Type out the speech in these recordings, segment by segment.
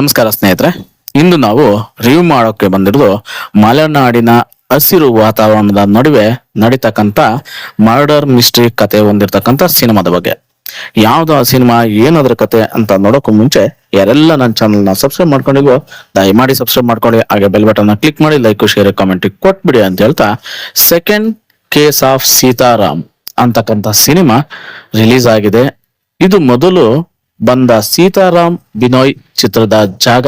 ನಮಸ್ಕಾರ ಸ್ನೇಹಿತರೆ, ಇಂದು ನಾವು ರಿವ್ಯೂ ಮಾಡೋಕೆ ಬಂದಿರೋದು ಮಲೆನಾಡಿನ ಹಸಿರು ವಾತಾವರಣದ ನಡುವೆ ನಡೀತಕ್ಕಂಥ ಮರ್ಡರ್ ಮಿಸ್ಟ್ರಿ ಕತೆ ಹೊಂದಿರತಕ್ಕಂಥ ಸಿನಿಮಾದ ಬಗ್ಗೆ. ಯಾವ್ದು ಆ ಸಿನಿಮಾ, ಏನದ್ರ ಕತೆ ಅಂತ ನೋಡೋಕ್ಕೂ ಮುಂಚೆ ಯಾರೆಲ್ಲ ನನ್ನ ಚಾನಲ್ ನ ಸಬ್ಸ್ಕ್ರೈಬ್ ಮಾಡ್ಕೊಂಡಿಗೋ ದಯಮಾಡಿ ಸಬ್ಸ್ಕ್ರೈಬ್ ಮಾಡ್ಕೊಳ್ಳಿ. ಹಾಗೆ ಬೆಲ್ ಬಟನ್ ಕ್ಲಿಕ್ ಮಾಡಿ, ಲೈಕ್ ಶೇರ್ ಕಾಮೆಂಟ್ ಕೊಟ್ಬಿಡಿ ಅಂತ ಹೇಳ್ತಾ, ಸೆಕೆಂಡ್ ಕೇಸ್ ಆಫ್ ಸೀತಾರಾಮ್ ಅಂತಕ್ಕಂಥ ಸಿನಿಮಾ ರಿಲೀಸ್ ಆಗಿದೆ. ಇದು ಮೊದಲು ಬಂದ ಸೀತಾರಾಮ್ ಬಿನೋಯ್ ಚಿತ್ರದ ಜಾಗ,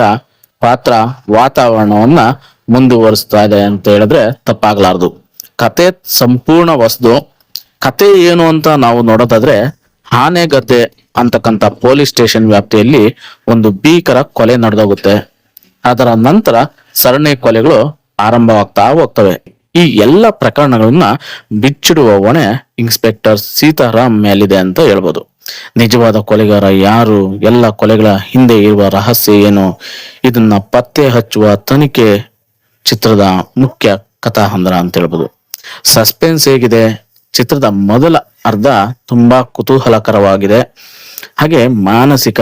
ಪಾತ್ರ, ವಾತಾವರಣವನ್ನ ಮುಂದುವರಿಸ್ತಾ ಇದೆ ಅಂತ ಹೇಳಿದ್ರೆ ತಪ್ಪಾಗ್ಲಾರ್ದು. ಕತೆ ಸಂಪೂರ್ಣ ಹೊಸದು. ಕತೆ ಏನು ಅಂತ ನಾವು ನೋಡೋದಾದ್ರೆ, ಆನೆಗದ್ದೆ ಅಂತಕ್ಕಂಥ ಪೊಲೀಸ್ ಸ್ಟೇಷನ್ ವ್ಯಾಪ್ತಿಯಲ್ಲಿ ಒಂದು ಭೀಕರ ಕೊಲೆ ನಡೆದೋಗುತ್ತೆ. ಅದರ ನಂತರ ಸರಣಿ ಕೊಲೆಗಳು ಆರಂಭವಾಗ್ತಾ ಹೋಗ್ತವೆ. ಈ ಎಲ್ಲ ಪ್ರಕರಣಗಳನ್ನ ಬಿಚ್ಚಿಡುವ ಹೊಣೆ ಇನ್ಸ್ಪೆಕ್ಟರ್ ಸೀತಾರಾಮ್ ಮೇಲಿದೆ ಅಂತ ಹೇಳ್ಬೋದು. ನಿಜವಾದ ಕೊಲೆಗಾರ ಯಾರು, ಎಲ್ಲ ಕೊಲೆಗಳ ಹಿಂದೆ ಇರುವ ರಹಸ್ಯ ಏನು, ಇದನ್ನ ಪತ್ತೆ ಹಚ್ಚುವ ತನಿಖೆ ಚಿತ್ರದ ಮುಖ್ಯ ಕಥಾಹಂದರ ಅಂತ ಹೇಳ್ಬೋದು. ಸಸ್ಪೆನ್ಸ್ ಹೇಗಿದೆ, ಚಿತ್ರದ ಮೊದಲ ಅರ್ಧ ತುಂಬಾ ಕುತೂಹಲಕರವಾಗಿದೆ. ಹಾಗೆ ಮಾನಸಿಕ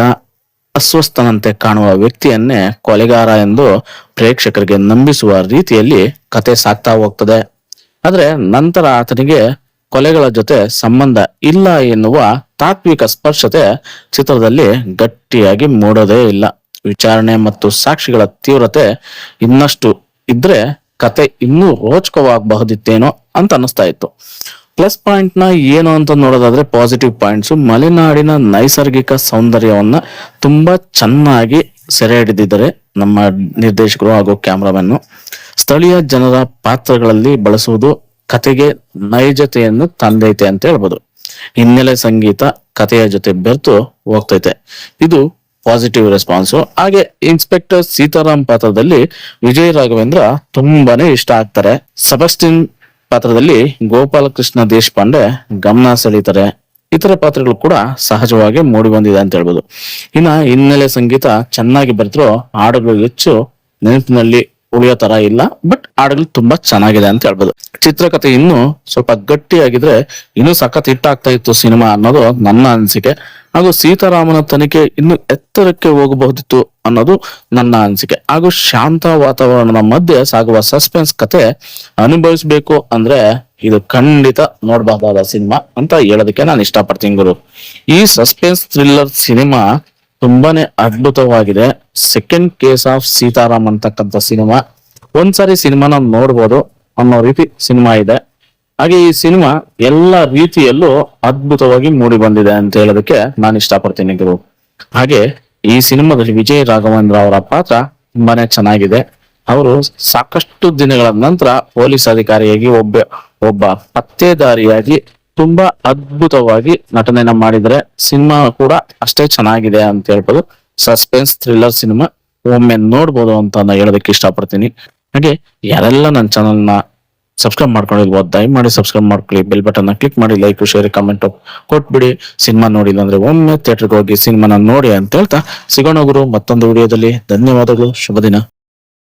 ಅಸ್ವಸ್ಥನಂತೆ ಕಾಣುವ ವ್ಯಕ್ತಿಯನ್ನೇ ಕೊಲೆಗಾರ ಎಂದು ಪ್ರೇಕ್ಷಕರಿಗೆ ನಂಬಿಸುವ ರೀತಿಯಲ್ಲಿ ಕತೆ ಸಾಗ್ತಾ ಹೋಗ್ತದೆ. ಆದ್ರೆ ನಂತರ ಆತನಿಗೆ ಕೊಲೆಗಳ ಜೊತೆ ಸಂಬಂಧ ಇಲ್ಲ ಎನ್ನುವ ತಾತ್ವಿಕ ಸ್ಪರ್ಶತೆ ಚಿತ್ರದಲ್ಲಿ ಗಟ್ಟಿಯಾಗಿ ಮೂಡೋದೇ ಇಲ್ಲ. ವಿಚಾರಣೆ ಮತ್ತು ಸಾಕ್ಷಿಗಳ ತೀವ್ರತೆ ಇನ್ನಷ್ಟು ಇದ್ರೆ ಕತೆ ಇನ್ನೂ ರೋಚಕವಾಗಬಹುದಿತ್ತೇನೋ ಅಂತ ಅನಿಸ್ತಾ ಇತ್ತು. ಪ್ಲಸ್ ಪಾಯಿಂಟ್ ನ ಏನು ಅಂತ ನೋಡೋದಾದ್ರೆ, ಪಾಸಿಟಿವ್ ಪಾಯಿಂಟ್ಸ್: ಮಲೆನಾಡಿನ ನೈಸರ್ಗಿಕ ಸೌಂದರ್ಯವನ್ನ ತುಂಬಾ ಚೆನ್ನಾಗಿ ಸೆರೆ ಹಿಡಿದಿದ್ದಾರೆ ನಮ್ಮ ನಿರ್ದೇಶಕರು ಹಾಗೂ ಕ್ಯಾಮ್ರಾಮನ್. ಸ್ಥಳೀಯ ಜನರ ಪಾತ್ರಗಳಲ್ಲಿ ಬಳಸುವುದು ಕತೆಗೆ ನೈಜತೆಯನ್ನು ತಂದೈತೆ ಅಂತ ಹೇಳ್ಬೋದು. ಹಿನ್ನೆಲೆ ಸಂಗೀತ ಕಥೆಯ ಜೊತೆ ಬೆರೆತು ಹೋಗ್ತೈತೆ. ಇದು ಪಾಸಿಟಿವ್ ರೆಸ್ಪಾನ್ಸ್. ಹಾಗೆ ಇನ್ಸ್ಪೆಕ್ಟರ್ ಸೀತಾರಾಮ್ ಪಾತ್ರದಲ್ಲಿ ವಿಜಯ್ ರಾಘವೇಂದ್ರ ತುಂಬಾನೇ ಇಷ್ಟ ಆಗ್ತಾರೆ. ಸೆಬಾಸ್ಟಿನ್ ಪಾತ್ರದಲ್ಲಿ ಗೋಪಾಲಕೃಷ್ಣ ದೇಶಪಾಂಡೆ ಗಮನ ಸೆಳೀತಾರೆ. ಇತರ ಪಾತ್ರಗಳು ಕೂಡ ಸಹಜವಾಗಿ ಮೂಡಿ ಬಂದಿದೆ ಅಂತ ಹೇಳ್ಬೋದು. ಇನ್ನ ಹಿನ್ನೆಲೆ ಸಂಗೀತ ಚೆನ್ನಾಗಿ ಬರೆದ್ರು ಹಾಡುಗಳು ಹೆಚ್ಚು ನೆನಪಿನಲ್ಲಿ ಉಳಿಯೋ ತರ ಇಲ್ಲ, ಬಟ್ ಹಾಡುಗಳು ತುಂಬಾ ಚೆನ್ನಾಗಿದೆ ಅಂತ ಹೇಳ್ಬೋದು. ಚಿತ್ರಕಥೆ ಇನ್ನು ಸ್ವಲ್ಪ ಗಟ್ಟಿಯಾಗಿದ್ರೆ ಇನ್ನೂ ಸಖತ್ ಹಿಟ್ ಆಗ್ತಾ ಇತ್ತು ಸಿನಿಮಾ ಅನ್ನೋದು ನನ್ನ ಅನಿಸಿಕೆ. ಹಾಗೂ ಸೀತಾರಾಮನ ತನಿಖೆ ಇನ್ನು ಎತ್ತರಕ್ಕೆ ಹೋಗಬಹುದಿತ್ತು ಅನ್ನೋದು ನನ್ನ ಅನಿಸಿಕೆ. ಹಾಗೂ ಶಾಂತ ವಾತಾವರಣದ ಮಧ್ಯೆ ಸಾಗುವ ಸಸ್ಪೆನ್ಸ್ ಕತೆ ಅನುಭವಿಸ್ಬೇಕು ಅಂದ್ರೆ ಇದು ಖಂಡಿತ ನೋಡಬಹುದಾದ ಸಿನಿಮಾ ಅಂತ ಹೇಳೋದಕ್ಕೆ ನಾನು ಇಷ್ಟಪಡ್ತೀನಿ ಗುರು. ಈ ಸಸ್ಪೆನ್ಸ್ ಥ್ರಿಲ್ಲರ್ ಸಿನಿಮಾ ತುಂಬಾನೇ ಅದ್ಭುತವಾಗಿದೆ. ಸೆಕೆಂಡ್ ಕೇಸ್ ಆಫ್ ಸೀತಾರಾಮ್ ಅಂತಕ್ಕಂಥ ಸಿನಿಮಾ ಒಂದ್ಸಾರಿ ಸಿನಿಮಾನ ನೋಡ್ಬೋದು ಅನ್ನೋ ರೀತಿ ಸಿನಿಮಾ ಇದೆ. ಹಾಗೆ ಈ ಸಿನಿಮಾ ಎಲ್ಲ ರೀತಿಯಲ್ಲೂ ಅದ್ಭುತವಾಗಿ ಮೂಡಿ ಬಂದಿದೆ ಅಂತ ಹೇಳೋದಕ್ಕೆ ನಾನು ಇಷ್ಟಪಡ್ತೀನಿ ಗುರು. ಹಾಗೆ ಈ ಸಿನಿಮಾದಲ್ಲಿ ವಿಜಯ್ ರಾಘವೇಂದ್ರ ಅವರ ಪಾತ್ರ ತುಂಬಾನೇ ಚೆನ್ನಾಗಿದೆ. ಅವರು ಸಾಕಷ್ಟು ದಿನಗಳ ನಂತರ ಪೊಲೀಸ್ ಅಧಿಕಾರಿಯಾಗಿ ಒಬ್ಬ ಪತ್ತೇದಾರಿಯಾಗಿ ತುಂಬಾ ಅದ್ಭುತವಾಗಿ ನಟನೆಯನ್ನ ಮಾಡಿದ್ರೆ. ಸಿನಿಮಾ ಕೂಡ ಅಷ್ಟೇ ಚೆನ್ನಾಗಿದೆ ಅಂತ ಹೇಳ್ಬೋದು. ಸಸ್ಪೆನ್ಸ್ ಥ್ರಿಲ್ಲರ್ ಸಿನಿಮಾ ಒಮ್ಮೆ ನೋಡ್ಬೋದು ಅಂತ ನಾನು ಹೇಳೋದಕ್ಕೆ ಇಷ್ಟಪಡ್ತೀನಿ. ಹಾಗೆ ಯಾರೆಲ್ಲ ನನ್ನ ಚಾನಲ್ ನ ಸಬ್ಸ್ಕ್ರೈಬ್ ಮಾಡ್ಕೊಂಡಿಲ್ವೋ ದಯಮಾಡಿ ಸಬ್ಸ್ಕ್ರೈಬ್ ಮಾಡ್ಕೊಳ್ಳಿ. ಬೆಲ್ ಬಟನ್ ಕ್ಲಿಕ್ ಮಾಡಿ, ಲೈಕ್ ಶೇರ್ ಕಾಮೆಂಟ್ ಕೊಟ್ಬಿಡಿ. ಸಿನಿಮಾ ನೋಡಿಲ್ಲ ಅಂದ್ರೆ ಒಮ್ಮೆ ಥಿಯೇಟರ್ಗೆ ಹೋಗಿ ಸಿನಿಮಾನ ನೋಡಿ ಅಂತ ಹೇಳ್ತಾ ಸಿಗೋಣ ಗುರು ಮತ್ತೊಂದು ವಿಡಿಯೋದಲ್ಲಿ. ಧನ್ಯವಾದಗಳು, ಶುಭ ದಿನ.